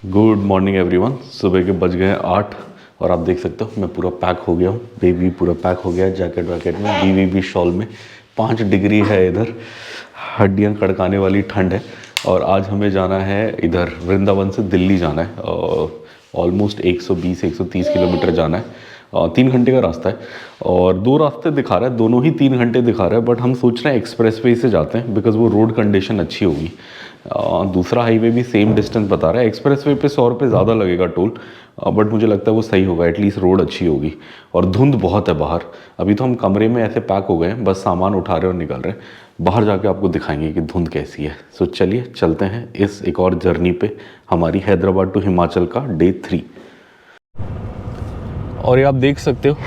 Good morning everyone. सुबह के बज गए 8 और आप देख सकते हो मैं पूरा पैक हो गया हूँ। बेबी पूरा पैक हो गया है जैकेट वैकेट में, बीवी भी शॉल में। 5 डिग्री है इधर, हड्डियाँ कड़काने वाली ठंड है। और आज हमें जाना है इधर वृंदावन से दिल्ली जाना है। ऑलमोस्ट 120-130 किलोमीटर जाना है। 3 घंटे का रास्ता है और 2 रास्ते दिखा रहा है, दोनों ही 3 घंटे दिखा रहा है। बट हम सोच रहे हैं एक्सप्रेस वे से जाते हैं बिकॉज वो रोड कंडीशन अच्छी होगी। दूसरा हाईवे भी सेम डिस्टेंस बता रहा है। एक्सप्रेस वे पे 100 रुपये ज़्यादा लगेगा टोल, बट मुझे लगता है वो सही होगा, एटलीस्ट रोड अच्छी होगी। और धुंध बहुत है बाहर। अभी तो हम कमरे में ऐसे पैक हो गए हैं, बस सामान उठा रहे और निकल रहे हैं। बाहर जाके आपको दिखाएंगे कि धुंध कैसी है। सो चलिए चलते हैं इस एक और जर्नी पे, हमारी हैदराबाद टू हिमाचल का डे 3। और ये आप देख सकते हो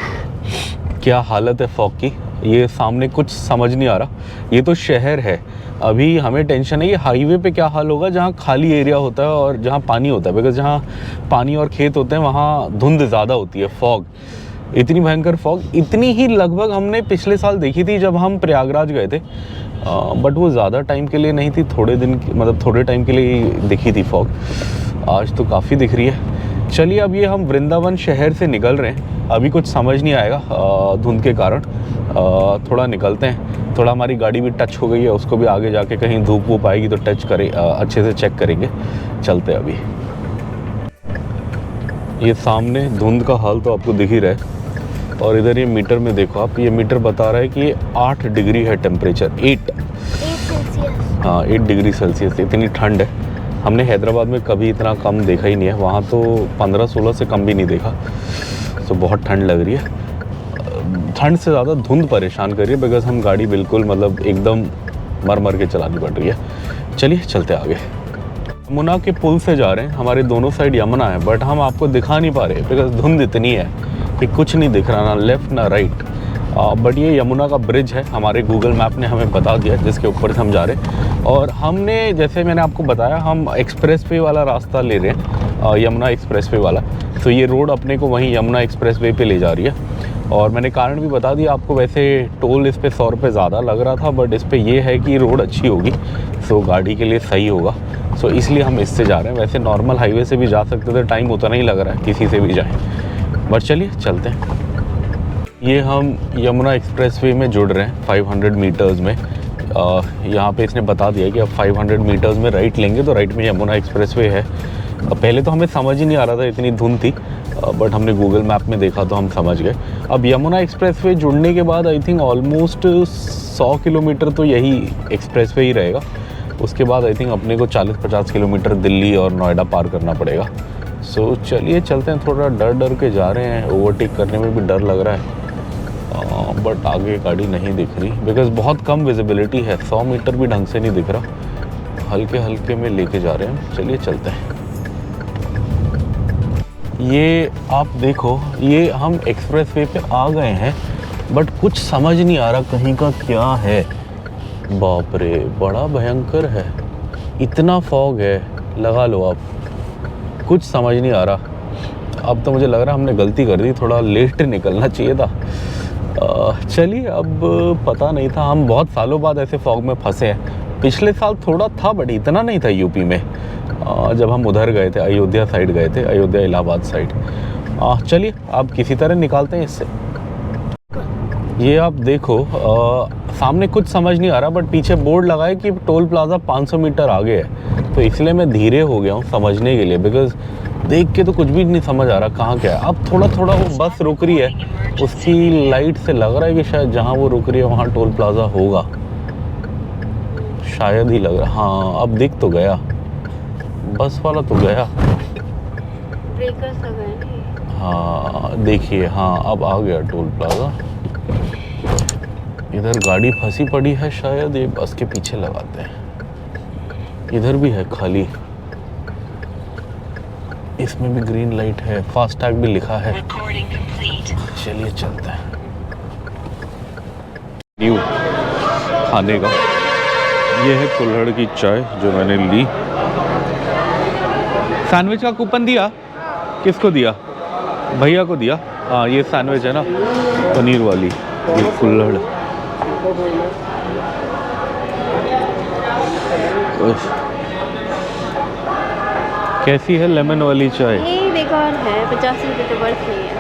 क्या हालत है फॉग की। ये सामने कुछ समझ नहीं आ रहा। ये तो शहर है, अभी हमें टेंशन है ये हाईवे पे क्या हाल होगा जहाँ खाली एरिया होता है और जहाँ पानी होता है। बिकॉज जहाँ पानी और खेत होते हैं वहाँ धुंध ज़्यादा होती है, फॉग, इतनी भयंकर फॉग। इतनी ही लगभग हमने पिछले साल देखी थी जब हम प्रयागराज गए थे, बट वो ज़्यादा टाइम के लिए नहीं थी, थोड़े दिन मतलब थोड़े टाइम के लिए दिखी थी फॉग। आज तो काफ़ी दिख रही है। चलिए अब ये हम वृंदावन शहर से निकल रहे हैं। अभी कुछ समझ नहीं आएगा धुंध के कारण। थोड़ा निकलते हैं, थोड़ा हमारी गाड़ी भी टच हो गई है, उसको भी आगे जाके कहीं धूप वूप आएगी तो टच करें, अच्छे से चेक करेंगे। चलते हैं अभी। ये सामने धुंध का हाल तो आपको दिख ही रहा है। और इधर ये मीटर में देखो आप, ये मीटर बता रहा है कि ये 8 डिग्री है टेम्परेचर। 8 हाँ 8 डिग्री सेल्सियस। इतनी ठंड है, हमने हैदराबाद में कभी इतना कम देखा ही नहीं है। वहाँ तो 15-16 से कम भी नहीं देखा। तो बहुत ठंड लग रही है। ठंड से ज़्यादा धुंध परेशान कर रही है बिकॉज हम गाड़ी बिल्कुल मतलब एकदम मर के चलानी पड़ रही है। चलिए चलते आगे। यमुना के पुल से जा रहे हैं, हमारे दोनों साइड यमुना है, बट हम आपको दिखा नहीं पा रहे बिकॉज धुंध इतनी है कि कुछ नहीं दिख रहा, ना लेफ़्ट ना राइट। बट ये यमुना का ब्रिज है, हमारे गूगल मैप ने हमें बता दिया जिसके ऊपर से हम जा रहे हैं। और हमने जैसे मैंने आपको बताया हम एक्सप्रेस वे वाला रास्ता ले रहे हैं, यमुना एक्सप्रेस वे वाला। तो ये रोड अपने को वहीं यमुना एक्सप्रेस वे पे ले जा रही है। और मैंने कारण भी बता दिया आपको। वैसे टोल इस पे 100 रुपये ज़्यादा लग रहा था, बट इस पे ये है कि रोड अच्छी होगी, सो गाड़ी के लिए सही होगा। सो इसलिए हम इससे जा रहे हैं। वैसे नॉर्मल हाईवे से भी जा सकते थे, टाइम उतना ही लग रहा है किसी से भी जाएँ। बट चलिए चलते हैं। ये हम यमुना एक्सप्रेस वे में जुड़ रहे हैं 500 मीटर्स में। यहाँ पे इसने बता दिया कि अब 500 मीटर्स में राइट लेंगे तो राइट में यमुना एक्सप्रेस वे है। पहले तो हमें समझ ही नहीं आ रहा था, इतनी धुंध थी, बट हमने गूगल मैप में देखा तो हम समझ गए। अब यमुना एक्सप्रेस वे जुड़ने के बाद आई थिंक ऑलमोस्ट 100 किलोमीटर तो यही एक्सप्रेस वे ही रहेगा। उसके बाद आई थिंक अपने को 40-50 किलोमीटर दिल्ली और नोएडा पार करना पड़ेगा। सो चलिए चलते हैं। थोड़ा डर के जा रहे हैं, ओवरटेक करने में भी डर लग रहा है, बट आगे गाड़ी नहीं दिख रही बिकॉज बहुत कम विजिबिलिटी है। 100 मीटर भी ढंग से नहीं दिख रहा, हल्के हल्के में लेके जा रहे हैं। चलिए चलते हैं। ये आप देखो, ये हम एक्सप्रेस वे पे आ गए हैं, बट कुछ समझ नहीं आ रहा कहीं का क्या है। बाप रे, बड़ा भयंकर है, इतना फॉग है, लगा लो आप, कुछ समझ नहीं आ रहा। अब तो मुझे लग रहा है हमने गलती कर दी, थोड़ा लेट निकलना चाहिए था। चलिए अब पता नहीं था, हम बहुत सालों बाद ऐसे फॉग में फंसे हैं। पिछले साल थोड़ा था बट इतना नहीं था यूपी में, जब हम उधर गए थे, अयोध्या साइड गए थे, अयोध्या इलाहाबाद साइड। चलिए अब किसी तरह निकालते हैं इससे। ये आप देखो, सामने कुछ समझ नहीं आ रहा, बट पीछे बोर्ड लगा है कि टोल प्लाज़ा 500 मीटर आगे है। तो इसलिए मैं धीरे हो गया हूँ समझने के लिए, बिकॉज देख के तो कुछ भी नहीं समझ आ रहा कहाँ क्या है। अब थोड़ा थोड़ा वो बस रुक रही है, उसकी लाइट से लग रहा है कि शायद जहाँ वो रुक रही है वहाँ टोल प्लाज़ा होगा, शायद ही लग रहा। हाँ अब दिख तो गया, बस वाला तो गया। ब्रेकर्स आ गए। हाँ देखिए, हाँ अब आ गया टोल प्लाज़ा। इधर गाड़ी फंसी पड़ी है शायद, ये बस के पीछे लगाते हैं। इधर भी है खाली, इसमें भी ग्रीन लाइट है, फास्टैग भी लिखा है। चलिए चलते हैं। न्यू खाने का ये है कुल्हड़ की चाय जो मैंने ली। सैंडविच का कूपन दिया, किसको दिया? भैया को दिया। हाँ ये सैंडविच है ना, पनीर वाली, ये कुल्हड़। कैसी है लेमन वाली चाय? ये बेकार है, 50 रुपये तो वर्थ नहीं है।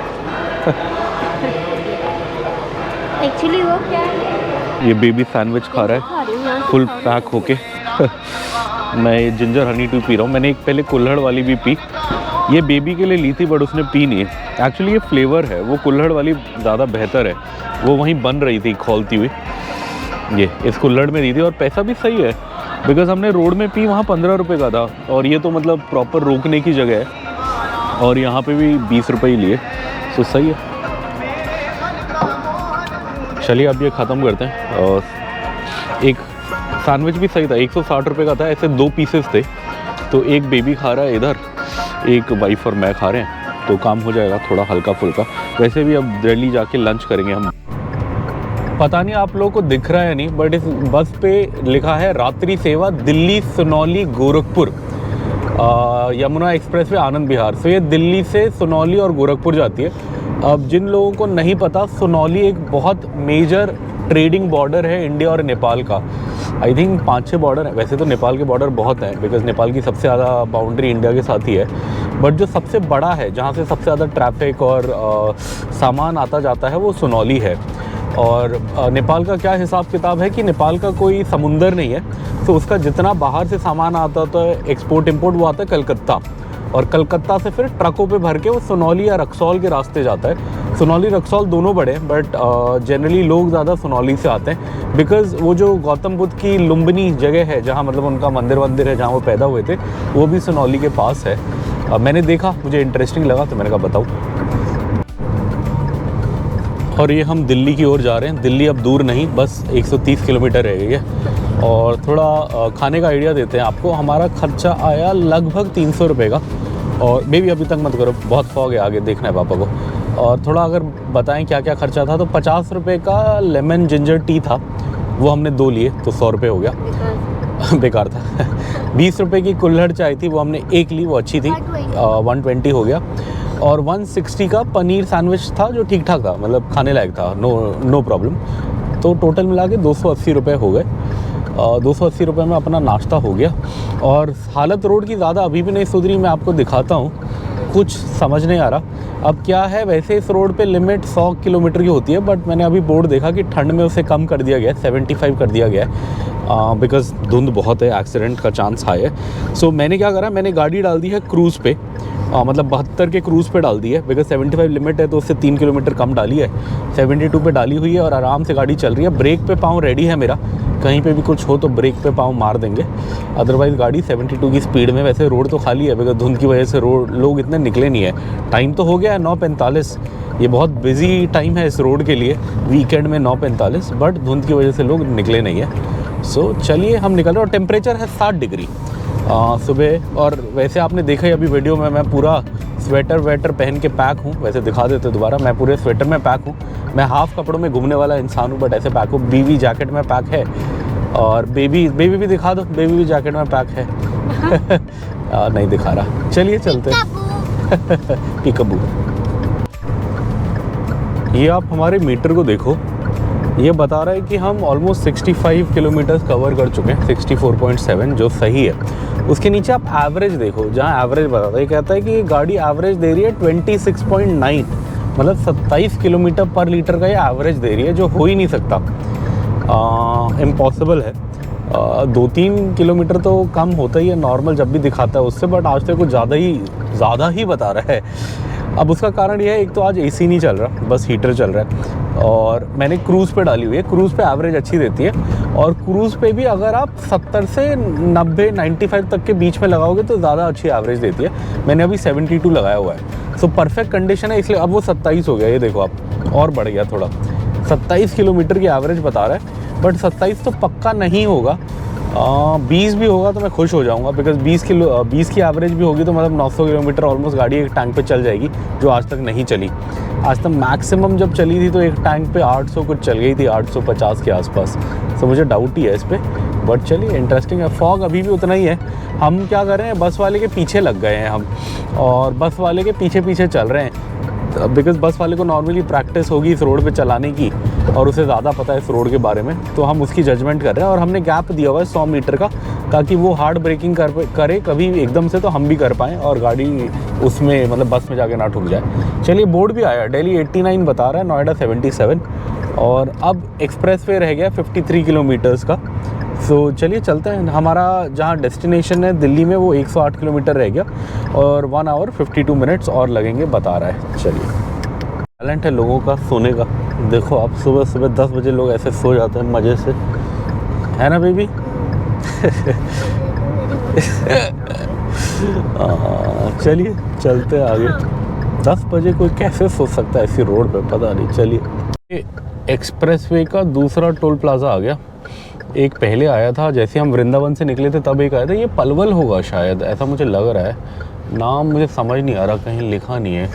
एक्चुअली वो क्या है, ये बेबी सैंडविच खा रहा खा रही हूँ यहाँ है से फुल खा रही पैक होके। मैं ये जिंजर हनी टी पी रहा हूँ। मैंने एक पहले कुल्हड़ वाली भी पी, ये बेबी के लिए ली थी बट उसने पी नहीं है। एक्चुअली ये फ्लेवर है, वो कुल्हड़ वाली ज़्यादा बेहतर है, वो वहीं बन रही थी खौलती हुई, ये इस कुल्हड़ में दी थी और पैसा भी सही है बिकॉज हमने रोड में पी, वहाँ 15 रुपये का था और ये तो मतलब प्रॉपर रोकने की जगह है और यहाँ पे भी 20 रुपये ही लिए, तो सही है। चलिए अब ये ख़त्म करते हैं। और एक सैंडविच भी सही था, 160 रुपये का था, ऐसे 2 पीसेस थे, तो एक बेबी खा रहा है इधर, एक वाइफ और मैं खा रहे हैं, तो काम हो जाएगा थोड़ा हल्का फुल्का। वैसे भी अब दिल्ली जाके लंच करेंगे हम। पता नहीं आप लोगों को दिख रहा है नहीं, बट इस बस पे लिखा है रात्रि सेवा दिल्ली सुनौली गोरखपुर यमुना एक्सप्रेस वे आनंद विहार। तो ये दिल्ली से सुनौली और गोरखपुर जाती है। अब जिन लोगों को नहीं पता, सुनौली एक बहुत मेजर ट्रेडिंग बॉर्डर है इंडिया और नेपाल का। आई थिंक 5-6 बॉर्डर है, वैसे तो नेपाल के बॉर्डर बहुत हैं बिकॉज नेपाल की सबसे ज़्यादा बाउंड्री इंडिया के साथ ही है, बट जो सबसे बड़ा है जहाँ से सबसे ज़्यादा ट्रैफिक और सामान आता जाता है वो सुनौली है। और नेपाल का क्या हिसाब किताब है कि नेपाल का कोई समुंदर नहीं है, तो उसका जितना बाहर से सामान आता है एक्सपोर्ट इंपोर्ट, वो आता है कलकत्ता, और कलकत्ता से फिर ट्रकों पे भर के वो सुनौली या रक्सौल के रास्ते जाता है। सुनौली रक्सौल दोनों बड़े हैं, बट जनरली लोग ज़्यादा सुनौली से आते हैं बिकॉज़ वो जो गौतम बुद्ध की लुम्बिनी जगह है जहाँ मतलब उनका मंदिर है जहाँ वो पैदा हुए थे, वो भी सुनौली के पास है। मैंने देखा, मुझे इंटरेस्टिंग लगा तो मैंने कहा बताऊँ। और ये हम दिल्ली की ओर जा रहे हैं। दिल्ली अब दूर नहीं, बस 130 किलोमीटर रह गई है। और थोड़ा खाने का आइडिया देते हैं आपको। हमारा खर्चा आया लगभग 300 रुपये का, और बेबी अभी तक मत करो, बहुत फॉग है, आगे देखना है पापा को। और थोड़ा अगर बताएं क्या क्या खर्चा था, तो 50 रुपये का लेमन जिंजर टी था, वो हमने 2 लिए तो 100 रुपये हो गया। बेकार था। 20 रुपये की कुल्हड़ चाय थी, वो हमने 1 ली, वो अच्छी थी, 120 हो गया। और 160 का पनीर सैंडविच था जो ठीक ठाक था, मतलब खाने लायक था, नो प्रॉब्लम। तो टोटल मिला के 280 रुपये हो गए। 280 रुपये में अपना नाश्ता हो गया। और हालत रोड की ज़्यादा अभी भी नहीं सुधरी, मैं आपको दिखाता हूँ, कुछ समझ नहीं आ रहा। अब क्या है, वैसे इस रोड पे लिमिट 100 किलोमीटर की होती है, बट मैंने अभी बोर्ड देखा कि ठंड में उसे कम कर दिया गया है, 75 कर दिया गया है, बिकॉज़ धुंध बहुत है, एक्सीडेंट का चांस हाई है। सो मैंने क्या करा, मैंने गाड़ी डाल दी है क्रूज़ पे, मतलब 72 के क्रूज़ पे डाल दी है, बिकॉज 75 लिमिट है तो उससे 3 किलोमीटर कम डाली है। 72 पे डाली हुई है और आराम से गाड़ी चल रही है। ब्रेक पे पाँव रेडी है मेरा, कहीं पे भी कुछ हो तो ब्रेक पे पाँव मार देंगे, अदरवाइज़ गाड़ी 72 की स्पीड में। वैसे रोड तो खाली है बिकॉज धुंध की वजह से रोड लोग इतने निकले नहीं है। टाइम तो हो गया है 9:45, ये बहुत बिजी टाइम है इस रोड के लिए, वीकेंड में 9:45, बट धुंध की वजह से लोग निकले नहीं है। सो चलिए हम निकल रहे हैं। और टेम्परेचर है 60 डिग्री सुबह। और वैसे आपने देखा ही अभी वीडियो में, मैं पूरा स्वेटर वेटर पहन के पैक हूँ। वैसे दिखा देते दोबारा, मैं पूरे स्वेटर में पैक हूँ। मैं हाफ कपड़ों में घूमने वाला इंसान हूँ, बट ऐसे पैक हूँ। बीवी जैकेट में पैक है, और बेबी भी दिखा दो, बेबी भी जैकेट में पैक है। नहीं दिखा रहा, चलिए चलते हैं। पिकअबू। ये आप हमारे मीटर को देखो, ये बता रहा है कि हम ऑलमोस्ट 65 किलोमीटर्स कवर कर चुके हैं, 64.7, जो सही है। उसके नीचे आप एवरेज देखो, जहाँ एवरेज बताता है, ये कहता है कि गाड़ी एवरेज दे रही है 26.9, मतलब 27 किलोमीटर पर लीटर का ये एवरेज दे रही है, जो हो ही नहीं सकता, इम्पॉसिबल है। 2-3 किलोमीटर तो कम होता ही है नॉर्मल जब भी दिखाता है उससे, बट आज तो कुछ ज़्यादा ही बता रहा है। अब उसका कारण ये है, एक तो आज एसी नहीं चल रहा, बस हीटर चल रहा है। और मैंने क्रूज़ पे डाली हुई है, क्रूज़ पे एवरेज अच्छी देती है। और क्रूज़ पे भी अगर आप 70 से 90-95 तक के बीच में लगाओगे तो ज़्यादा अच्छी एवरेज देती है। मैंने अभी 72 लगाया हुआ है, सो परफेक्ट कंडीशन है, इसलिए अब वो 27 हो गया। ये देखो आप, और बढ़ गया थोड़ा, 27 किलोमीटर की एवरेज बता रहा है, बट 27 तो पक्का नहीं होगा। 20 भी होगा तो मैं खुश हो जाऊंगा, बिकॉज 20 की एवरेज भी होगी तो मतलब 900 किलोमीटर ऑलमोस्ट गाड़ी एक टैंक पे चल जाएगी, जो आज तक नहीं चली। आज तक मैक्सिमम जब चली थी तो एक टैंक पे 800 कुछ चल गई थी, 850 के आसपास। तो मुझे डाउट ही है इस पर, बट चलिए इंटरेस्टिंग है। फॉग अभी भी उतना ही है। हम क्या कर रहे हैं, बस वाले के पीछे लग गए हैं हम, और बस वाले के पीछे चल रहे हैं, बिकॉज बस वाले को नॉर्मली प्रैक्टिस होगी इस रोड पे चलाने की, और उसे ज़्यादा पता है इस रोड के बारे में, तो हम उसकी जजमेंट कर रहे हैं। और हमने गैप दिया हुआ है 100 मीटर का, ताकि वो हार्ड ब्रेकिंग करे कभी एकदम से, तो हम भी कर पाएँ और गाड़ी उसमें मतलब बस में जाके ना ठुक जाए। चलिए बोर्ड भी आया, दिल्ली 89 बता रहा है, नोएडा 77, और अब एक्सप्रेसवे रह गया 53 किलोमीटर्स का। सो चलिए चलते हैं। हमारा जहाँ डेस्टिनेशन है दिल्ली में वो 108 किलोमीटर रह गया और 1 आवर 52 मिनट्स और लगेंगे बता रहा है। चलिए, टैलेंट है लोगों का सोने का। देखो आप, सुबह सुबह 10 बजे लोग ऐसे सो जाते हैं मज़े से, है ना बेबी? चलिए चलते हैं आगे। 10 बजे कोई कैसे सो सकता है ऐसी रोड पे, पता नहीं। चलिए, एक्सप्रेसवे का दूसरा टोल प्लाज़ा आ गया। एक पहले आया था, जैसे हम वृंदावन से निकले थे तब एक आया था। ये पलवल होगा शायद, ऐसा मुझे लग रहा है। नाम मुझे समझ नहीं आ रहा, कहीं लिखा नहीं है।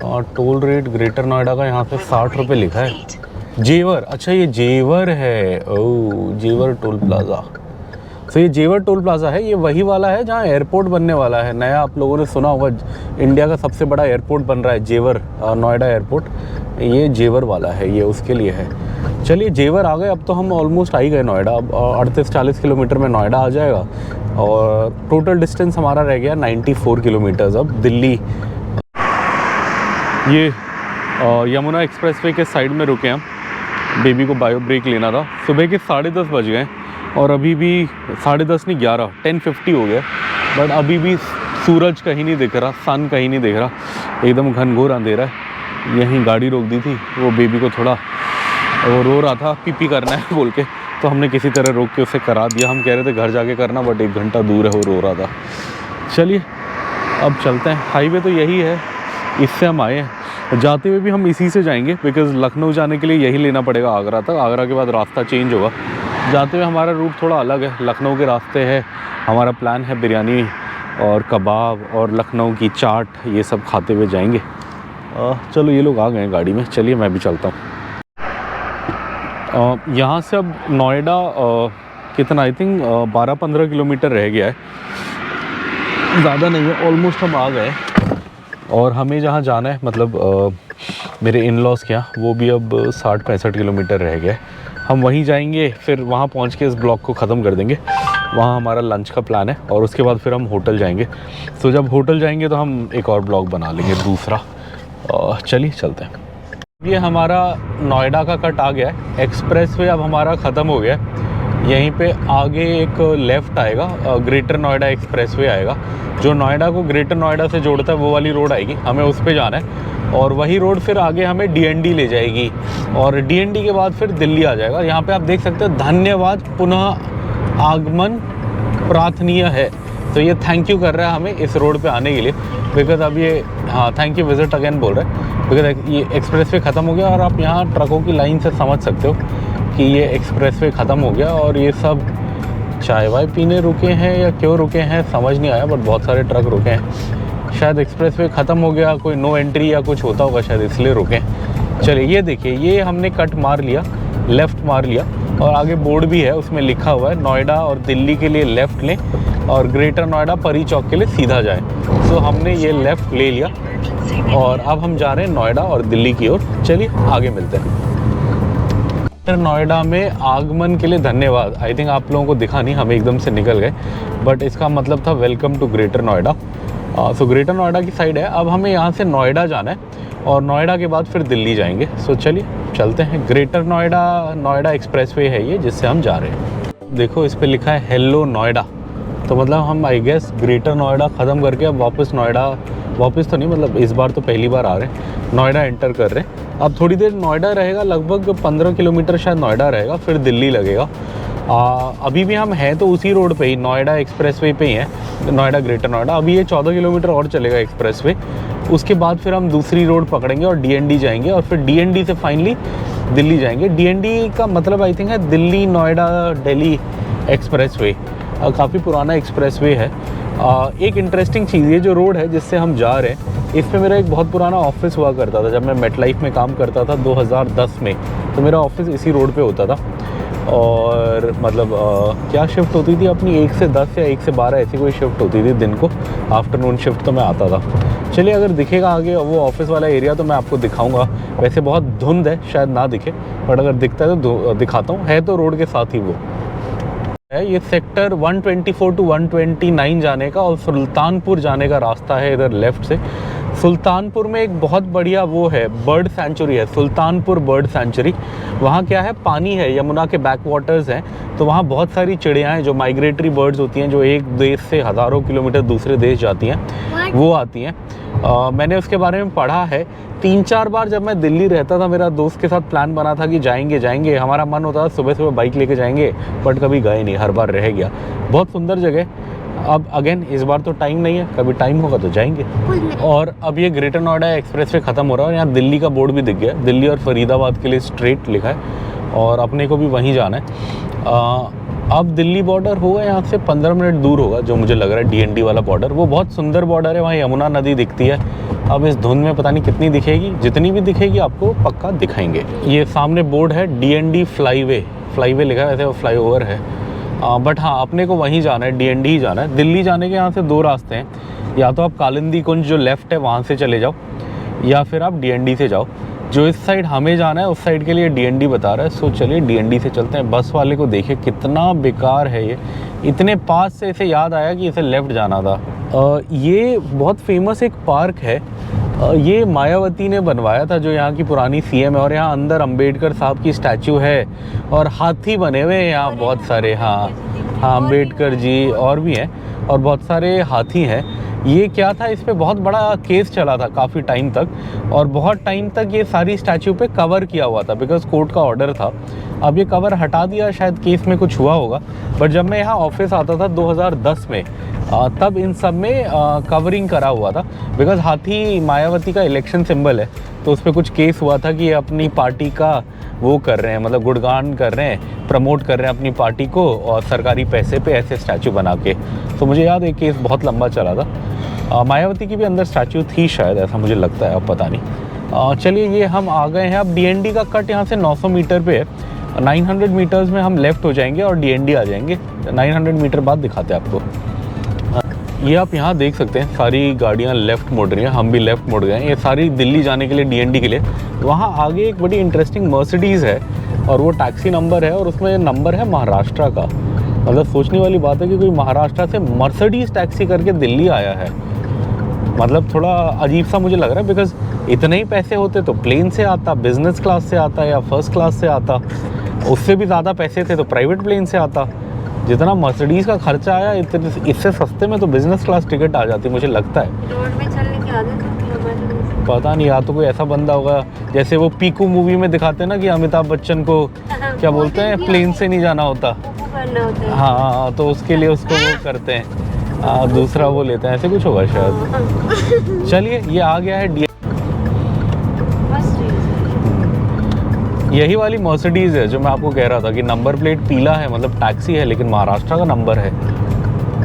और टोल रेट ग्रेटर नोएडा का यहाँ पे 60 रुपये लिखा है। जेवर, अच्छा ये जेवर है। ओह, जेवर टोल प्लाज़ा। तो ये जेवर टोल प्लाज़ा है, ये वही वाला है जहाँ एयरपोर्ट बनने वाला है नया। आप लोगों ने सुना होगा, इंडिया का सबसे बड़ा एयरपोर्ट बन रहा है जेवर, नोएडा एयरपोर्ट। ये जेवर वाला है, ये उसके लिए है। चलिए जेवर आ गए, अब तो हम ऑलमोस्ट आ ही गए नोएडा। अब 38-40 किलोमीटर में नोएडा आ जाएगा और टोटल डिस्टेंस हमारा रह गया 94 किलोमीटर्स। अब दिल्ली, ये यमुना एक्सप्रेसवे के साइड में रुके हम, बेबी को बायो ब्रेक लेना था। सुबह के 10:30 बज गए और अभी भी 10:30 नहीं 11, 10:50 हो गया, बट अभी भी सूरज कहीं नहीं दिख रहा, सन कहीं नहीं दिख रहा, एकदम घनघोर अंधेरा है। यहीं गाड़ी रोक दी थी, वो बेबी को थोड़ा, वो रो रहा था पीपी करना है बोल के, तो हमने किसी तरह रोक के उसे करा दिया। हम कह रहे थे घर जाके करना, बट 1 घंटा दूर है, वो रो रहा था। चलिए अब चलते हैं। हाईवे तो यही है, इससे हम आए हैं। जाते हुए भी हम इसी से जाएंगे, बिकॉज़ लखनऊ जाने के लिए यही लेना पड़ेगा आगरा तक। आगरा के बाद रास्ता चेंज होगा। जाते हुए हमारा रूट थोड़ा अलग है, लखनऊ के रास्ते है। हमारा प्लान है बिरयानी और कबाब और लखनऊ की चाट, ये सब खाते हुए जाएंगे। चलो ये लोग आ गए गाड़ी में, चलिए मैं भी चलता हूँ। यहाँ से अब नोएडा कितना, आई थिंक 12-15 किलोमीटर रह गया है, ज़्यादा नहीं है, ऑलमोस्ट हम आ गए। और हमें जहाँ जाना है, मतलब मेरे इन लॉज़ के यहाँ, वो भी अब 60-65 किलोमीटर रह गया है। हम वहीं जाएंगे, फिर वहाँ पहुँच के इस ब्लॉग को ख़त्म कर देंगे। वहाँ हमारा लंच का प्लान है और उसके बाद फिर हम होटल जाएंगे। तो जब होटल जाएंगे तो हम एक और ब्लॉग बना लेंगे दूसरा। चलिए चलते हैं। ये हमारा नोएडा का कट आ गया है, एक्सप्रेसवे अब हमारा ख़त्म हो गया है। यहीं पे आगे एक लेफ़्ट आएगा, ग्रेटर नोएडा एक्सप्रेसवे आएगा, जो नोएडा को ग्रेटर नोएडा से जोड़ता है, वो वाली रोड आएगी, हमें उस पे जाना है। और वही रोड फिर आगे हमें DND ले जाएगी और DND के बाद फिर दिल्ली आ जाएगा। यहाँ पे आप देख सकते हो, धन्यवाद पुनः आगमन प्रार्थनीय है। तो ये थैंक यू कर रहा है हमें इस रोड पे आने के लिए, बिकॉज अब ये, हाँ थैंक यू विजिट अगेन बोल रहा है, बिकॉज ये एक्सप्रेसवे ख़त्म हो गया। और आप यहाँ ट्रकों की लाइन से समझ सकते हो कि ये एक्सप्रेसवे ख़त्म हो गया। और ये सब चाय वाय पीने रुके हैं या क्यों रुके हैं समझ नहीं आया, बट बहुत सारे ट्रक रुके हैं। शायद एक्सप्रेसवे ख़त्म हो गया, कोई नो एंट्री या कुछ होता होगा शायद, इसलिए रुके। चलिए ये देखिए, ये हमने कट मार लिया, लेफ़्ट मार लिया, और आगे बोर्ड भी है, उसमें लिखा हुआ है नोएडा और दिल्ली के लिए लेफ़्ट लें और ग्रेटर नोएडा परी चौक के लिए सीधा जाएं। सो हमने ये लेफ़्ट ले लिया और अब हम जा रहे हैं नोएडा और दिल्ली की ओर। चलिए आगे मिलते हैं। नोएडा में आगमन के लिए धन्यवाद। आई थिंक आप लोगों को दिखा नहीं, हम एकदम से निकल गए, बट इसका मतलब था welcome to Greater Noida. So Greater Noida की साइड है। अब हमें यहाँ से नोएडा जाना है और नोएडा के बाद फिर दिल्ली जाएंगे। सो चलिए चलते हैं। ग्रेटर नोएडा एक्सप्रेसवे है ये, जिससे हम जा रहे हैं। देखो इस पर लिखा है हेलो नोएडा, तो मतलब हम आई गेस ग्रेटर नोएडा ख़त्म करके अब वापस नोएडा, वापस तो नहीं, मतलब इस बार तो पहली बार आ रहे हैं, नोएडा एंटर कर रहे हैं। अब थोड़ी देर नोएडा रहेगा, लगभग 15 किलोमीटर शायद नोएडा रहेगा, फिर दिल्ली लगेगा। अभी भी हम हैं तो उसी रोड पे ही, नोएडा एक्सप्रेसवे पे ही हैं, नोएडा ग्रेटर नोएडा। अभी ये 14 किलोमीटर और चलेगा एक्सप्रेसवे, उसके बाद फिर हम दूसरी रोड पकड़ेंगे और DND जाएंगे और फिर DND से फाइनली दिल्ली जाएंगे। DND का मतलब आई थिंक है दिल्ली नोएडा दिल्ली एक्सप्रेसवे, काफ़ी पुराना एक्सप्रेसवे है। एक इंटरेस्टिंग चीज़, ये जो रोड है जिससे हम जा रहे हैं, इस पे मेरा एक बहुत पुराना ऑफिस हुआ करता था। जब मैं मेटलाइफ में काम करता था 2010 में, तो मेरा ऑफिस इसी रोड पे होता था। और मतलब क्या शिफ्ट होती थी अपनी 1 से 10 या 1 से 12 ऐसी कोई शिफ्ट होती थी दिन को। आफ्टरनून शिफ्ट तो मैं आता था। चलिए अगर दिखेगा आगे वो ऑफिस वाला एरिया तो मैं आपको दिखाऊंगा। वैसे बहुत धुंध है, शायद ना दिखे, बट अगर दिखता है तो दिखाता हूँ। है तो रोड के साथ ही वो है। ये सेक्टर 124 टू 129 जाने का और सुल्तानपुर जाने का रास्ता है इधर लेफ़्ट से। सुल्तानपुर में एक बहुत बढ़िया वो है, बर्ड सेंचुरी है, सुल्तानपुर बर्ड सेंचुरी। वहाँ क्या है, पानी है, यमुना के बैक वाटर्स हैं, तो वहाँ बहुत सारी चिड़ियाँ हैं जो माइग्रेटरी बर्ड्स होती हैं, जो एक देश से हज़ारों किलोमीटर दूसरे देश जाती हैं, वो आती हैं। मैंने उसके बारे में पढ़ा है। 3-4 बार जब मैं दिल्ली रहता था, मेरा दोस्त के साथ प्लान बना था कि जाएंगे, हमारा मन होता था सुबह सुबह बाइक लेके जाएंगे, बट कभी गए नहीं, हर बार रह गया। बहुत सुंदर जगह। अब अगेन इस बार तो टाइम नहीं है, कभी टाइम होगा तो जाएंगे। और अब ये ग्रेटर नोएडा एक्सप्रेस वे ख़त्म हो रहा है और यहाँ दिल्ली का बोर्ड भी दिख गया। दिल्ली और फरीदाबाद के लिए स्ट्रेट लिखा है और अपने को भी वहीं जाना है। अब दिल्ली बॉर्डर होगा यहाँ से 15 मिनट दूर होगा, जो मुझे लग रहा है DND वाला बॉर्डर। वो बहुत सुंदर बॉर्डर है, वहाँ यमुना नदी दिखती है। अब इस धुंध में पता नहीं कितनी दिखेगी, जितनी भी दिखेगी आपको पक्का दिखाएंगे। ये सामने बोर्ड है DND फ्लाईवे लिखा है, वैसे वो फ्लाईओवर है। बट हाँ, अपने को वहीं जाना है, DND ही जाना है। दिल्ली जाने के यहाँ से 2 रास्ते हैं, या तो आप कालिंदी कुंज जो लेफ़्ट है वहाँ से चले जाओ, या फिर आप DND से जाओ। जो इस साइड हमें जाना है उस साइड के लिए DND बता रहा है, सो चलिए DND से चलते हैं। बस वाले को देखिए कितना बेकार है ये, इतने पास से इसे याद आया कि इसे लेफ़्ट जाना था। ये बहुत फेमस एक पार्क है, ये मायावती ने बनवाया था, जो यहाँ की पुरानी CM है। और यहाँ अंदर अंबेडकर साहब की स्टैचू है और हाथी बने हुए हैं यहाँ बहुत सारे। हाँ, अंबेडकर जी और भी हैं, और बहुत सारे हाथी हैं। ये क्या था, इस पे बहुत बड़ा केस चला था काफ़ी टाइम तक, और बहुत टाइम तक ये सारी स्टैचू पे कवर किया हुआ था, बिकॉज कोर्ट का ऑर्डर था। अब ये कवर हटा दिया, शायद केस में कुछ हुआ होगा। बट जब मैं यहाँ ऑफिस आता था 2010 में, तब इन सब में कवरिंग करा हुआ था, बिकॉज हाथी मायावती का इलेक्शन सिंबल है। तो उस पर कुछ केस हुआ था कि ये अपनी पार्टी का वो कर रहे हैं, मतलब गुणगान कर रहे हैं, प्रमोट कर रहे हैं अपनी पार्टी को, और सरकारी पैसे पे ऐसे स्टैचू बना के। तो मुझे याद है केस बहुत लंबा चला था। मायावती की भी अंदर स्टैचू थी शायद, ऐसा मुझे लगता है, अब पता नहीं। चलिए ये हम आ गए हैं। अब DND का कट यहाँ से 900 मीटर पे है। 900 मीटर्स में हम लेफ़्ट हो जाएंगे और DND आ जाएंगे। 900 मीटर बाद दिखाते हैं आपको। ये आप यहाँ देख सकते हैं, सारी गाड़ियाँ लेफ़्ट मुड़ रही हैं, हम भी लेफ़्ट मुड़ गए हैं। ये सारी दिल्ली जाने के लिए, DND के लिए। वहाँ आगे एक बड़ी इंटरेस्टिंग मर्सिडीज़ है, और वो टैक्सी नंबर है, और उसमें नंबर है महाराष्ट्र का। मतलब सोचने वाली बात है कि कोई महाराष्ट्र से मर्सिडीज़ टैक्सी करके दिल्ली आया है। मतलब थोड़ा अजीब सा मुझे लग रहा है, बिकॉज इतने ही पैसे होते तो प्लेन से आता, बिज़नेस क्लास से आता, या फर्स्ट क्लास से आता। उससे भी ज़्यादा पैसे थे तो प्राइवेट प्लेन से आता। जितना मर्सिडीज़ का खर्चा आया, इससे सस्ते में तो बिज़नेस क्लास टिकट आ जाती, मुझे लगता है। रोड में चलने की आदत है, पता नहीं, या तो कोई ऐसा बंदा होगा, जैसे वो पीकू मूवी में दिखाते हैं ना कि अमिताभ बच्चन को क्या बोलते हैं, प्लेन से नहीं जाना होता। हाँ, तो उसके लिए उसको वो करते हैं, दूसरा वो लेते हैं, ऐसे कुछ होगा शायद। चलिए ये आ गया है यही वाली मर्सिडीज़ है जो मैं आपको कह रहा था कि नंबर प्लेट पीला है, मतलब टैक्सी है, लेकिन महाराष्ट्र का नंबर है।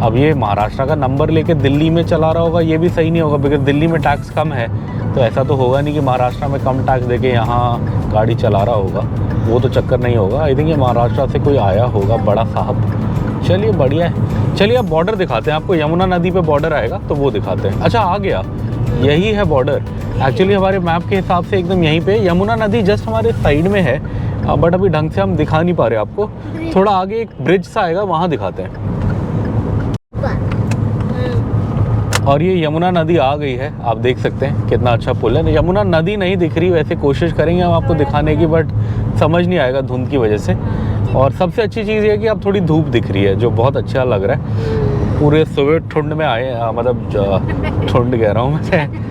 अब ये महाराष्ट्र का नंबर लेके दिल्ली में चला रहा होगा, ये भी सही नहीं होगा, बिकॉज दिल्ली में टैक्स कम है। तो ऐसा तो होगा नहीं कि महाराष्ट्र में कम टैक्स देके यहाँ गाड़ी चला रहा होगा, वो तो चक्कर नहीं होगा। आई थिंक ये महाराष्ट्र से कोई आया होगा बड़ा साहब। चलिए बढ़िया है। चलिए अब बॉर्डर दिखाते हैं आपको, यमुना नदी पे बॉर्डर आएगा तो वो दिखाते हैं। अच्छा, आ गया, यही है बॉर्डर। एक्चुअली हमारे मैप के हिसाब से एकदम यहीं पे यमुना नदी जस्ट हमारे साइड में है, बट अभी ढंग से हम दिखा नहीं पा रहे आपको। थोड़ा आगे एक ब्रिज सा आएगा, वहाँ दिखाते हैं। और ये यमुना नदी आ गई है, आप देख सकते हैं कितना अच्छा पुल है। यमुना नदी नहीं दिख रही, वैसे कोशिश करेंगे हम आपको दिखाने की, बट समझ नहीं आएगा धुंध की वजह से। और सबसे अच्छी चीज़ ये है कि अब थोड़ी धूप दिख रही है, जो बहुत अच्छा लग रहा है। पूरे सुबह ठंड में आए, मतलब ठंड कह रहा हूँ मैं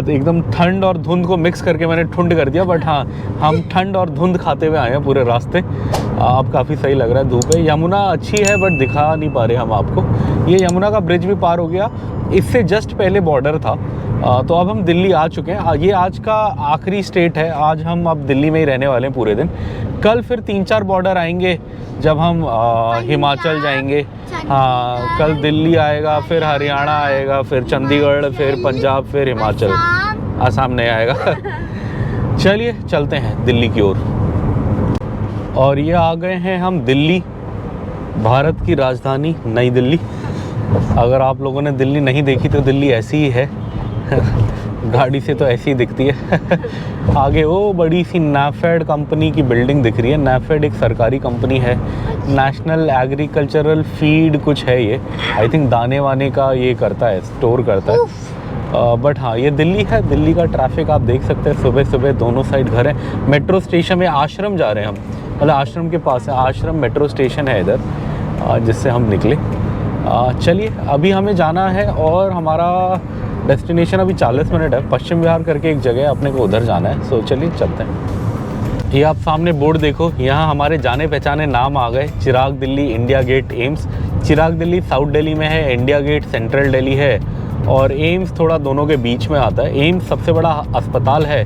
तो एकदम ठंड और धुंध को मिक्स करके मैंने ठुंड कर दिया, बट हाँ, हम ठंड और धुंध खाते हुए आए हैं पूरे रास्ते। अब काफ़ी सही लग रहा है, धूप है। यमुना अच्छी है बट दिखा नहीं पा रहे हम आपको। ये यमुना का ब्रिज भी पार हो गया, इससे जस्ट पहले बॉर्डर था। तो अब हम दिल्ली आ चुके हैं। ये आज का आखिरी स्टेट है, आज हम अब दिल्ली में ही रहने वाले हैं पूरे दिन। कल फिर 3-4 बॉर्डर आएंगे जब हम हिमाचल जाएंगे। हाँ, कल दिल्ली आएगा, फिर हरियाणा आएगा, फिर चंडीगढ़, फिर पंजाब, फिर हिमाचल, आसाम नहीं आएगा। चलिए चलते हैं दिल्ली की ओर। और ये आ गए हैं हम दिल्ली, भारत की राजधानी नई दिल्ली। अगर आप लोगों ने दिल्ली नहीं देखी तो दिल्ली ऐसी ही है गाड़ी से तो ऐसी ही दिखती है आगे वो बड़ी सी नैफेड कंपनी की बिल्डिंग दिख रही है। नैफेड एक सरकारी कंपनी है, नेशनल एग्रीकल्चरल फीड कुछ है ये, आई थिंक दाने वाने का ये करता है, स्टोर करता है। बट हाँ, ये दिल्ली है। दिल्ली का ट्रैफिक आप देख सकते हैं, सुबह सुबह दोनों साइड घर हैं। मेट्रो स्टेशन में आश्रम जा रहे हैं हम, मतलब आश्रम के पास है, आश्रम मेट्रो स्टेशन है इधर, जिससे हम निकले। चलिए अभी हमें जाना है और हमारा डेस्टिनेशन अभी 40 मिनट है। पश्चिम विहार करके एक जगह है, अपने को उधर जाना है। सो चलिए चलते हैं। ये आप सामने बोर्ड देखो, यहाँ हमारे जाने पहचाने नाम आ गए। चिराग दिल्ली, इंडिया गेट, एम्स। चिराग दिल्ली साउथ दिल्ली में है, इंडिया गेट सेंट्रल दिल्ली है, और एम्स थोड़ा दोनों के बीच में आता है। एम्स सबसे बड़ा अस्पताल है।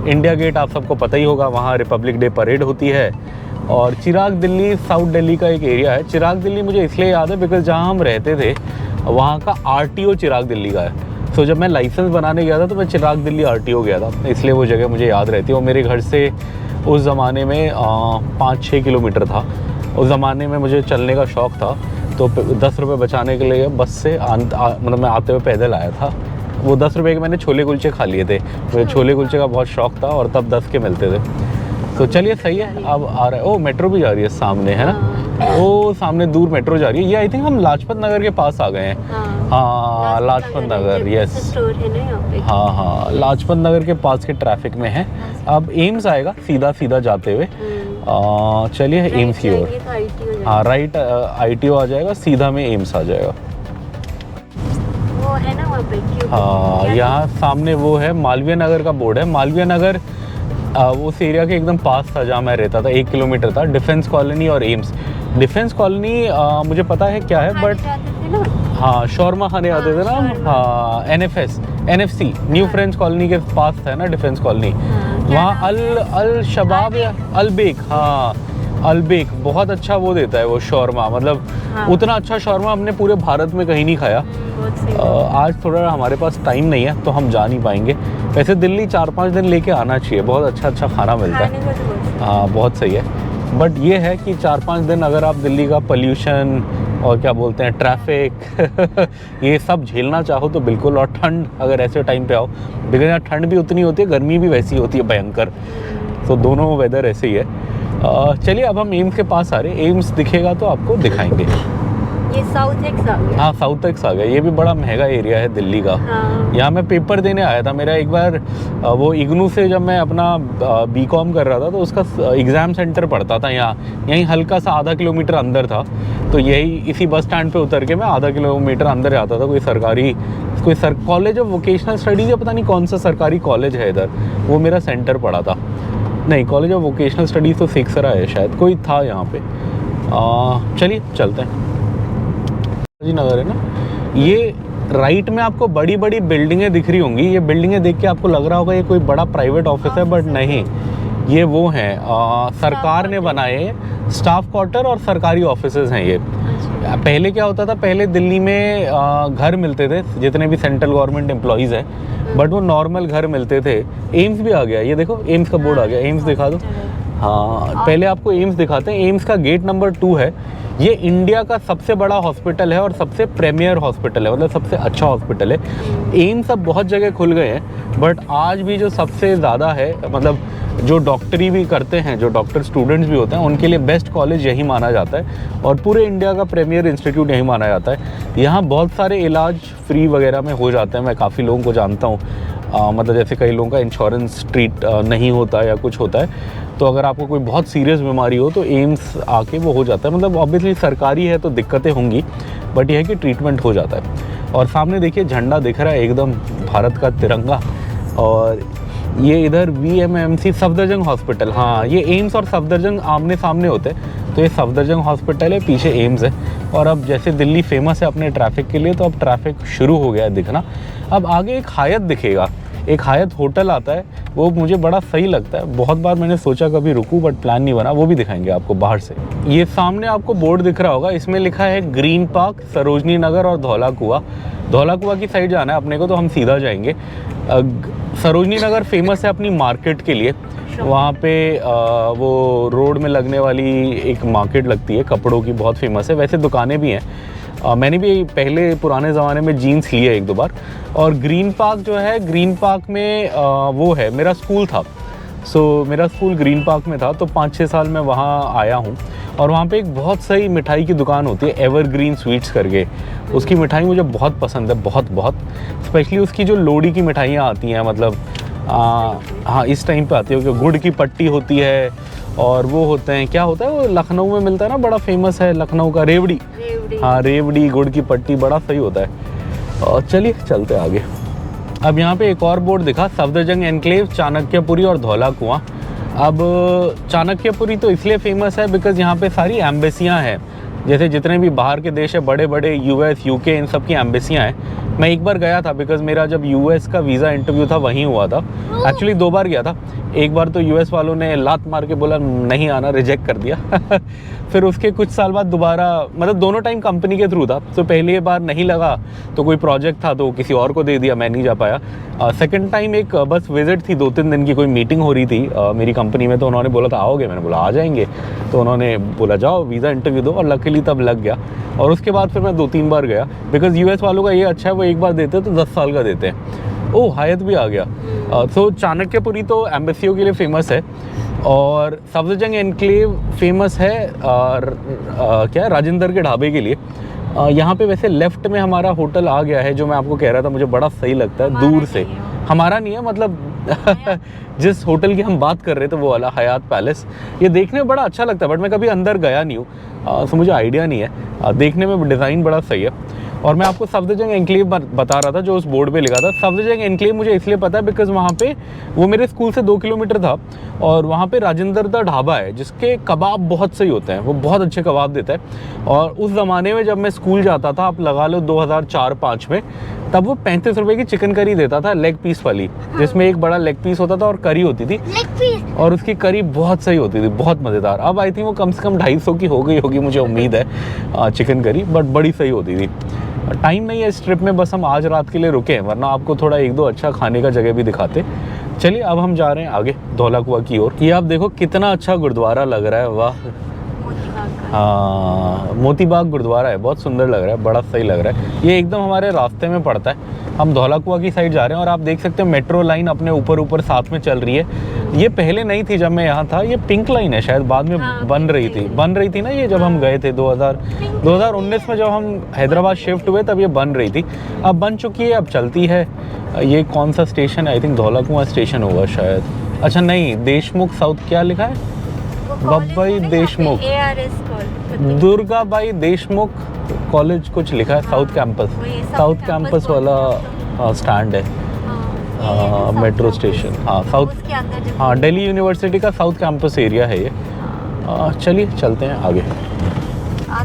इंडिया गेट आप सबको पता ही होगा, वहाँ रिपब्लिक डे परेड होती है। और चिराग दिल्ली साउथ दिल्ली का एक एरिया है। चिराग दिल्ली मुझे इसलिए याद है बिकॉज जहाँ हम रहते थे वहाँ का RTO चिराग दिल्ली का है। सो जब मैं लाइसेंस बनाने गया था तो मैं चिराग दिल्ली RTO गया था, इसलिए वो जगह मुझे याद रहती है। और मेरे घर से उस ज़माने में 5-6 किलोमीटर था। उस ज़माने में मुझे चलने का शौक़ था, तो 10 रुपये बचाने के लिए बस से मतलब मैं आते हुए पैदल आया था। वो 10 रुपये के मैंने छोले कुलचे खा लिए थे, मुझे छोले कुलचे का बहुत शौक़ था, और तब 10 के मिलते थे। तो चलिए सही है, अब आ रहा है। ओ मेट्रो भी जा रही है सामने, है ना, वो सामने दूर मेट्रो जा रही है। ये आई थिंक हम लाजपत नगर के पास आ गए हैं। हाँ लाजपत नगर, यस। हाँ लाजपत नगर के पास के ट्रैफिक में है। अब एम्स आएगा सीधा सीधा जाते हुए। चलिए एम्स की ओर। हाँ राइट, ITO आ जाएगा, सीधा में एम्स आ जाएगा। वो है ना वहाँ पे। हाँ यहाँ सामने वो है, मालवीय नगर का बोर्ड है। मालवीय नगर उस एरिया के एकदम पास था जहाँ मैं रहता था, 1 किलोमीटर था। डिफेंस कॉलोनी और एम्स। डिफेंस कॉलोनी मुझे पता है क्या है, बट हाँ शौरमा खाने आते थे ना। हाँ NFC न्यू फ्रेंच कॉलोनी के पास था ना डिफेंस कॉलोनी। वहाँ अल शबाब या अलबेक, हाँ अलबेक बहुत अच्छा वो देता है वो शौरमा, मतलब उतना अच्छा शौरमा हमने पूरे भारत में कहीं नहीं खाया। आज थोड़ा हमारे पास टाइम नहीं है तो हम जा नहीं पाएंगे। वैसे दिल्ली 4-5 दिन लेके आना चाहिए, बहुत अच्छा खाना मिलता है। हाँ बहुत सही है। बट ये है कि 4-5 दिन अगर आप दिल्ली का पोल्यूशन और क्या बोलते हैं ट्रैफिक ये सब झेलना चाहो तो बिल्कुल। और ठंड अगर ऐसे टाइम पे आओ, बिकॉज यहाँ ठंड भी उतनी होती है, गर्मी भी वैसी होती है भयंकर। तो दोनों वेदर ऐसे ही है। चलिए अब हम एम्स के पास आ रहे हैं। एम्स दिखेगा तो आपको दिखाएंगे। ये साउथ एक्स आ गया। हाँ साउथ एक्स आ गया। ये भी बड़ा महंगा एरिया है दिल्ली का। यहाँ मैं पेपर देने आया था। मेरा एक बार वो इग्नू से जब मैं अपना BCom कर रहा था तो उसका एग्ज़ाम सेंटर पड़ता था यहाँ, यहीं हल्का सा आधा किलोमीटर अंदर था। तो यही इसी बस स्टैंड पे उतर के मैं आधा किलोमीटर अंदर आता था। कोई कॉलेज ऑफ वोकेशनल स्टडीज़ या पता नहीं कौन सा सरकारी कॉलेज है इधर, वो मेरा सेंटर पड़ा था। नहीं, कॉलेज ऑफ वोकेशनल स्टडीज़ तो सिक्सरा है शायद, कोई था यहाँ पे। चलिए चलते हैं। जी नगर है ना। ये राइट में आपको बड़ी बड़ी बिल्डिंगें दिख रही होंगी। ये बिल्डिंगें देख के आपको लग रहा होगा ये कोई बड़ा प्राइवेट ऑफिस है, बट नहीं, ये वो हैं सरकार ने बनाए स्टाफ क्वार्टर और सरकारी ऑफिसेज हैं ये। पहले क्या होता था, पहले दिल्ली में घर मिलते थे जितने भी सेंट्रल गवर्नमेंट एम्प्लॉयज़ हैं, बट वो नॉर्मल घर मिलते थे। एम्स भी आ गया, ये देखो एम्स का बोर्ड आ गया। एम्स दिखा दो। हाँ पहले आपको एम्स दिखाते हैं। एम्स का गेट नंबर 2 है। ये इंडिया का सबसे बड़ा हॉस्पिटल है और सबसे प्रीमियर हॉस्पिटल है, मतलब सबसे अच्छा हॉस्पिटल है। एम्स अब बहुत जगह खुल गए हैं, बट आज भी जो सबसे ज़्यादा है, मतलब जो डॉक्टरी भी करते हैं, जो डॉक्टर स्टूडेंट्स भी होते हैं, उनके लिए बेस्ट कॉलेज यही माना जाता है और पूरे इंडिया का प्रीमियर इंस्टीट्यूट यही माना जाता है। यहाँ बहुत सारे इलाज फ्री वगैरह में हो जाते हैं। मैं काफ़ी लोगों को जानता हूँ, मतलब जैसे कई लोगों का इंश्योरेंस नहीं होता है या कुछ होता है, तो अगर आपको कोई बहुत सीरियस बीमारी हो तो एम्स आके वो हो जाता है। मतलब ऑब्वियसली सरकारी है तो दिक्कतें होंगी, बट यह है कि ट्रीटमेंट हो जाता है। और सामने देखिए झंडा दिख रहा है एकदम भारत का तिरंगा। और ये इधर VMMC सफदरजंग हॉस्पिटल, हाँ ये एम्स और सफदरजंग आमने सामने होते हैं, तो ये सफदरजंग हॉस्पिटल है, पीछे एम्स है। और अब जैसे दिल्ली फेमस है अपने ट्रैफिक के लिए, तो अब ट्रैफिक शुरू हो गया है दिखना। अब आगे एक हायत दिखेगा, एक हायत होटल आता है, वो मुझे बड़ा सही लगता है। बहुत बार मैंने सोचा कभी रुकूं, बट प्लान नहीं बना। वो भी दिखाएंगे आपको बाहर से। ये सामने आपको बोर्ड दिख रहा होगा, इसमें लिखा है ग्रीन पार्क, सरोजनी नगर और धौला कुआं। धौला कुआं की साइड जाना है अपने को, तो हम सीधा जाएंगे। सरोजनी नगर फेमस है अपनी मार्केट के लिए। shop. वहाँ पे वो रोड में लगने वाली एक मार्केट लगती है कपड़ों की, बहुत फेमस है। वैसे दुकानें भी हैं। मैंने भी पहले पुराने ज़माने में जीन्स लिए एक दो बार। और ग्रीन पार्क जो है, ग्रीन पार्क में वो है, मेरा स्कूल था। मेरा स्कूल ग्रीन पार्क में था, तो 5-6 साल मैं वहाँ आया हूँ। और वहाँ पे एक बहुत सही मिठाई की दुकान होती है, एवरग्रीन स्वीट्स करके। उसकी मिठाई मुझे बहुत पसंद है, बहुत बहुत। स्पेशली उसकी जो लोड़ी की मिठाइयाँ आती हैं, मतलब हाँ इस टाइम पे आती है, क्योंकि गुड़ की पट्टी होती है और वो होते हैं, क्या होता है वो लखनऊ में मिलता है ना, बड़ा फेमस है लखनऊ का, रेवड़ी। हाँ रेवड़ी, गुड़ की पट्टी, बड़ा सही होता है। और चलिए चलते आगे। अब यहाँ पे एक और बोर्ड दिखा, सफदरजंग एनक्लेव, चाणक्यपुरी और धौला कुआं। अब चाणक्यपुरी तो इसलिए फेमस है बिकॉज़ यहाँ पे सारी एम्बेसियाँ हैं। जैसे जितने भी बाहर के देश है, बड़े बड़े यूएस, यूके, इन सब की एम्बेसियाँ हैं। मैं एक बार गया था बिकॉज़ मेरा जब यूएस का वीज़ा इंटरव्यू था वहीं हुआ था। एक्चुअली 2 बार गया था। एक बार तो यूएस वालों ने लात मार के बोला नहीं आना, रिजेक्ट कर दिया। फिर उसके कुछ साल बाद दोबारा, मतलब दोनों टाइम कंपनी के थ्रू था। तो पहली बार नहीं लगा तो कोई प्रोजेक्ट था तो किसी और को दे दिया, मैं नहीं जा पाया। सेकंड टाइम एक बस विजिट थी, 2-3 दिन की कोई मीटिंग हो रही थी मेरी कंपनी में, तो उन्होंने बोला था आओगे, मैंने बोला आ जाएंगे। तो उन्होंने बोला जाओ वीज़ा इंटरव्यू दो, और लकीली तब लग गया। और उसके बाद फिर मैं 2-3 बार गया बिकॉज़ यूएस वालों का ये अच्छा है, वो एक बार देते हैं तो 10 साल का देते हैं। ओह हायत भी आ गया। तो चाणक्यपुरी तो एम्बेसियों के लिए फेमस है, और सफदरजंग एनक्लेव फेमस है और क्या है, राजेंद्र के ढाबे के लिए। यहाँ पे वैसे लेफ्ट में हमारा होटल आ गया है, जो मैं आपको कह रहा था, मुझे बड़ा सही लगता है दूर से। हमारा नहीं है, मतलब जिस होटल की हम बात कर रहे थे वो वाला हयात पैलेस, ये देखने में बड़ा अच्छा लगता है, बट मैं कभी अंदर गया नहीं हूँ, तो मुझे आइडिया नहीं है। देखने में डिज़ाइन बड़ा सही है। और मैं आपको सफदरजंग एनक्लेव बता रहा था जो उस बोर्ड पे लिखा था। सफदरजंग एनक्लेव मुझे इसलिए पता है बिकॉज़ वहाँ पे वो मेरे स्कूल से 2 किलोमीटर था, और वहाँ पे राजेंद्र दा ढाबा है जिसके कबाब बहुत सही होते हैं, वो बहुत अच्छे कबाब देता है। और उस ज़माने में जब मैं स्कूल जाता था, आप लगा लो 2004-5 में, तब वो 35 रुपए की चिकन करी देता था, लेग पीस वाली, जिसमें एक बड़ा लेग पीस होता था और करी होती थी, और उसकी करी बहुत सही होती थी, बहुत मज़ेदार। अब आई थिंक वो कम से कम 250 की हो गई होगी, मुझे उम्मीद है, चिकन करी, बट बड़ी सही होती थी। टाइम नहीं है इस ट्रिप में, बस हम आज रात के लिए रुके हैं, वरना आपको थोड़ा 1-2 अच्छा खाने का जगह भी दिखाते। चलिए अब हम जा रहे हैं आगे धौला कुआं की ओर। ये आप देखो कितना अच्छा गुरुद्वारा लग रहा है, वाह। हाँ मोती बाग गुरुद्वारा है, बहुत सुंदर लग रहा है, बड़ा सही लग रहा है। ये एकदम हमारे रास्ते में पड़ता है। हम धौला कुआं की साइड जा रहे हैं, और आप देख सकते हैं मेट्रो लाइन अपने ऊपर साथ में चल रही है। ये पहले नहीं थी जब मैं यहाँ था, ये पिंक लाइन है, शायद बाद में बन रही थी ना ये, जब हम गए थे 2019 में, जब हम हैदराबाद शिफ्ट हुए तब ये बन रही थी। अब बन चुकी है, अब चलती है। ये कौन सा स्टेशन है, आई थिंक धौला कुआं स्टेशन होगा शायद। अच्छा नहीं, देशमुख साउथ, क्या लिखा है, बब्बाई देशमुख, दुर्गाबाई देशमुख कॉलेज कुछ लिखा है, साउथ कैंपस वाला स्टैंड है, मेट्रो स्टेशन। हाँ साउथ, हाँ दिल्ली यूनिवर्सिटी का साउथ कैंपस एरिया है ये। चलिए चलते हैं आगे।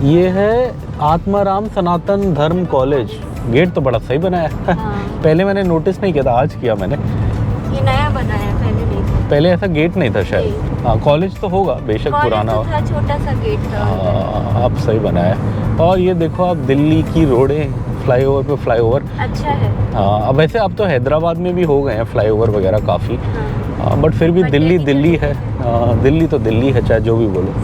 ये है आत्माराम सनातन धर्म कॉलेज। गेट तो बड़ा सही बनाया है। पहले मैंने नोटिस नहीं किया था, आज किया मैंने। ये नया बना है, पहले नहीं था। पहले ऐसा गेट नहीं था शायद। हाँ कॉलेज तो होगा बेशक पुराना हो, छोटा सा गेट था। अब सही बनाया है। और ये देखो आप दिल्ली की रोडें, फ्लाईओवर पे फ्लाईओवर अच्छा है। हाँ अब वैसे अब तो हैदराबाद में भी हो गए हैं फ्लाईओवर वगैरह काफ़ी, बट फिर भी दिल्ली है। दिल्ली तो दिल्ली है, चाहे जो भी बोलो।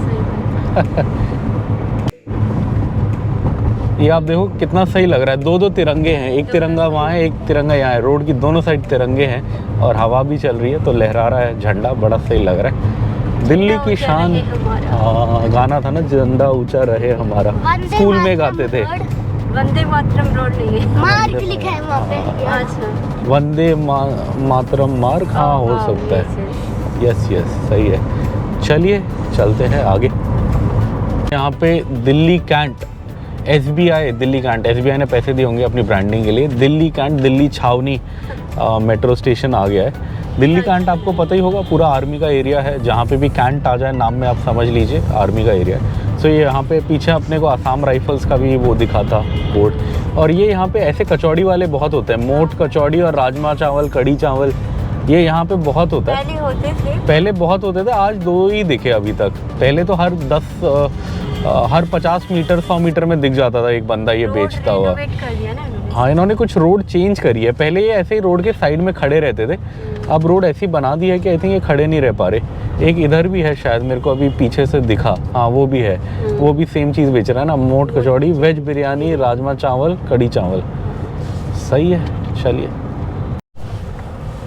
ये आप देखो कितना सही लग रहा है, 2-2 तिरंगे हैं, एक तिरंगा वहाँ है, एक तिरंगा यहाँ है, रोड की दोनों साइड तिरंगे हैं, और हवा भी चल रही है तो लहरा रहा है झंडा, बड़ा सही लग रहा है। दिल्ली की शान। हाँ गाना था ना, झंडा ऊंचा रहे हमारा, स्कूल में गाते थे। वंदे मातरम रोड नहीं है, मार्ग लिखा है वहाँ पे। अच्छा वंदे मातरम मार्ग, हाँ हो सकता है। यस सही है। चलिए चलते हैं आगे। यहाँ पे दिल्ली कैंट, SBI दिल्ली कैंट, SBI ने पैसे दिए होंगे अपनी ब्रांडिंग के लिए। दिल्ली कैंट, दिल्ली छावनी मेट्रो स्टेशन आ गया है। दिल्ली कैंट आपको पता ही होगा, पूरा आर्मी का एरिया है, जहाँ पे भी कैंट आ जाए नाम में आप समझ लीजिए आर्मी का एरिया है। सो ये यहाँ पे पीछे अपने को आसाम राइफल्स का भी वो दिखा था बोर्ड। और ये यहाँ पे ऐसे कचौड़ी वाले बहुत होते हैं, मोट कचौड़ी और राजमा चावल, कढ़ी चावल, ये यहाँ पे बहुत होता है। पहले बहुत होते थे, आज 2 ही दिखे अभी तक। पहले तो हर 50 मीटर 100 मीटर में दिख जाता था एक बंदा ये बेचता हुआ। हाँ, इन्होंने कुछ रोड चेंज करी है। पहले ये ऐसे ही रोड के साइड में खड़े रहते थे, अब रोड ऐसी बना दी है कि आई थिंक ये खड़े नहीं रह पा रहे। एक इधर भी है शायद, मेरे को अभी पीछे से दिखा, हाँ वो भी है, वो भी सेम चीज़ बेच रहा है ना, मोट कचौड़ी, वेज बिरयानी, राजमा चावल, कढ़ी चावल। सही है, चलिए।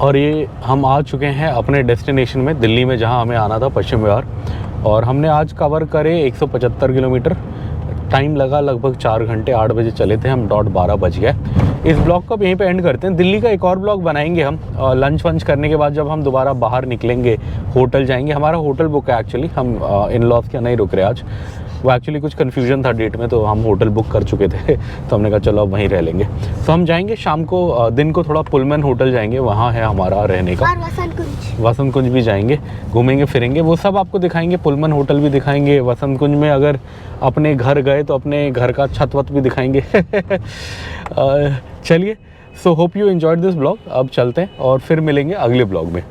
और ये हम आ चुके हैं अपने डेस्टिनेशन में, दिल्ली में, जहाँ हमें आना था, पश्चिम विहार। और हमने आज कवर करे 175 किलोमीटर। टाइम लगा लगभग 4 घंटे, 8 बजे चले थे हम, 12 बज गए। इस ब्लॉग को अब यहीं पे एंड करते हैं। दिल्ली का एक और ब्लॉग बनाएंगे हम, लंच वंच करने के बाद जब हम दोबारा बाहर निकलेंगे, होटल जाएंगे। हमारा होटल बुक है एक्चुअली, हम इन लॉज के नहीं रुक रहे आज। वो एक्चुअली कुछ कन्फ्यूजन था डेट में, तो हम होटल बुक कर चुके थे तो हमने कहा चलो अब वहीं रह लेंगे। तो हम जाएंगे शाम को, दिन को थोड़ा पुलमन होटल जाएंगे, वहाँ है हमारा रहने का। और वसंत कुंज भी जाएंगे, घूमेंगे फिरेंगे, वो सब आपको दिखाएंगे। पुलमन होटल भी दिखाएंगे। वसंत कुंज में अगर अपने घर गए तो अपने घर का छत वत भी दिखाएंगे। चलिए, so hope you enjoyed this blog. अब चलते हैं और फिर मिलेंगे अगले ब्लॉग में।